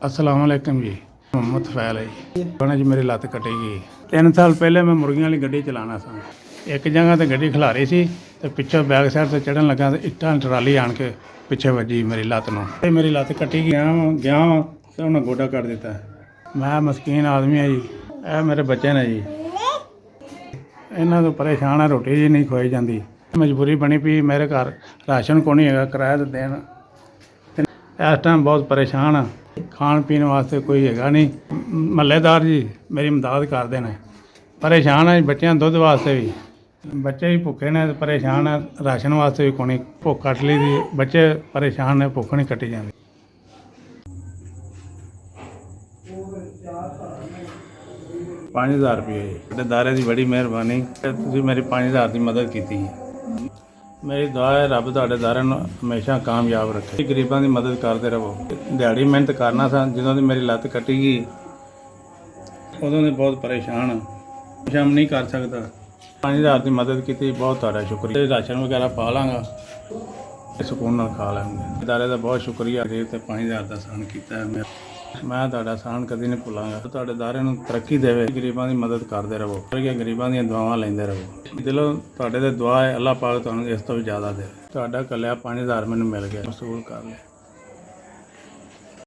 अस्सलाम वालेकुम जी। मोहम्मद फैल है जी। कहना जी मेरी लत्त कटी गई। 3 साल पहले मैं मुर्गियां वाली गड्डी चलाना सा। एक जगह ते गड्डी खिलारी सी ते पिछे बैक साइड से चढ़न लगा ते इट्टां ट्राली आण के पिछे वजी मेरी लत्त नूं ते मेरी लत्त कटी गया ते उन्हें गोडा कर दिता। मैं मस्कीन आदमी है जी। ਇਹ ਮੇਰੇ ਬੱਚੇ ਨੇ ਜੀ। ਇਹਨਾਂ ਤੋਂ ਪਰੇਸ਼ਾਨ ਆ, ਰੋਟੀ ਜੀ ਨਹੀਂ ਖਵਾਈ ਜਾਂਦੀ। ਮਜਬੂਰੀ ਬਣੀ ਪਈ, ਮੇਰੇ ਘਰ ਰਾਸ਼ਨ ਕੋਈ ਨਹੀਂ ਹੈਗਾ ਕਿਰਾਇਆ ਤੇ ਦੇਣ। ਇਸ ਟਾਈਮ ਬਹੁਤ ਪਰੇਸ਼ਾਨ ਆ, ਖਾਣ ਪੀਣ ਵਾਸਤੇ ਕੋਈ ਹੈਗਾ ਨਹੀਂ। ਮਹੱਲੇਦਾਰ ਜੀ ਮੇਰੀ ਮਦਦ ਕਰਦੇ ਨੇ। ਪਰੇਸ਼ਾਨ ਆ ਬੱਚਿਆਂ ਦੁੱਧ ਵਾਸਤੇ ਵੀ, ਬੱਚੇ ਵੀ ਭੁੱਖੇ ਨੇ, ਪਰੇਸ਼ਾਨ ਆ ਰਾਸ਼ਨ ਵਾਸਤੇ ਵੀ ਕੋਈ ਨਹੀਂ। ਭੁੱਖ ਕੱਟ ਲਈ ਦੀ, ਬੱਚੇ ਪਰੇਸ਼ਾਨ ਨੇ, ਭੁੱਖ ਨਹੀਂ ਕੱਟੀ ਜਾਂਦੀ। 5000 ਰੁਪਏ ਜੀ। ਤੁਹਾਡੇ ਦਾਰੇ ਦੀ ਬੜੀ ਮਿਹਰਬਾਨੀ, ਤੁਸੀਂ ਮੇਰੀ 5000 ਦੀ ਮਦਦ ਕੀਤੀ। ਮੇਰੀ ਦੁਆ ਹੈ ਰੱਬ ਤੁਹਾਡੇ ਦਾਰੇ ਨੂੰ ਹਮੇਸ਼ਾ ਕਾਮਯਾਬ ਰੱਖੇ। ਗਰੀਬਾਂ ਦੀ ਮਦਦ ਕਰਦੇ ਰਹੋ। ਦਿਹਾੜੀ ਮਿਹਨਤ ਕਰਨਾ ਸਾਂ, ਜਦੋਂ ਦੀ ਮੇਰੀ ਲੱਤ ਕੱਟੀ ਗਈ ਉਦੋਂ ਦੇ ਬਹੁਤ ਪਰੇਸ਼ਾਨ ਹਾਂ, ਸ਼ਾਮ ਨਹੀਂ ਕਰ ਸਕਦਾ। 5000 ਦੀ ਮਦਦ ਕੀਤੀ, ਬਹੁਤ ਤੁਹਾਡਾ ਸ਼ੁਕਰੀਆ। ਰਾਸ਼ਨ ਵਗੈਰਾ ਪਾ ਲਾਂਗਾ, ਸਕੂਨ ਨਾਲ ਖਾ ਲਾਂਗੇ। ਦਾਰੇ ਦਾ ਬਹੁਤ ਸ਼ੁਕਰੀਆ। ਗਰੀਬ ਤੇ 5000 ਦਾ ਸਾਨ ਕੀਤਾ। ਮੈਂ ਤੁਹਾਡਾ ਸਾਨ ਕਦੀ ਨਹੀਂ ਭੁੱਲਾਂਗਾ। ਤੁਹਾਡੇ ਦਾਰੇ ਨੂੰ ਤਰੱਕੀ ਦੇਵੇ, ਗਰੀਬਾਂ ਦੀ ਮਦਦ ਕਰਦੇ ਰਹੋ, ਗਰੀਬਾਂ ਦੀਆਂ ਦੁਆਵਾਂ ਲੈਂਦੇ ਰਹੋ। ਦਿਲੋਂ ਤੁਹਾਡੇ ਤੇ ਦੁਆ ਹੈ, ਅੱਲਾਹ ਪਾਕ ਤੁਹਾਨੂੰ ਇਸ ਤੋਂ ਵੀ ਜ਼ਿਆਦਾ ਦੇ। ਤੁਹਾਡਾ ਕੱਲਿਆ 5000 ਮੈਨੂੰ ਮਿਲ ਗਿਆ, ਵਸੂਲ ਕਰ ਲਿਆ।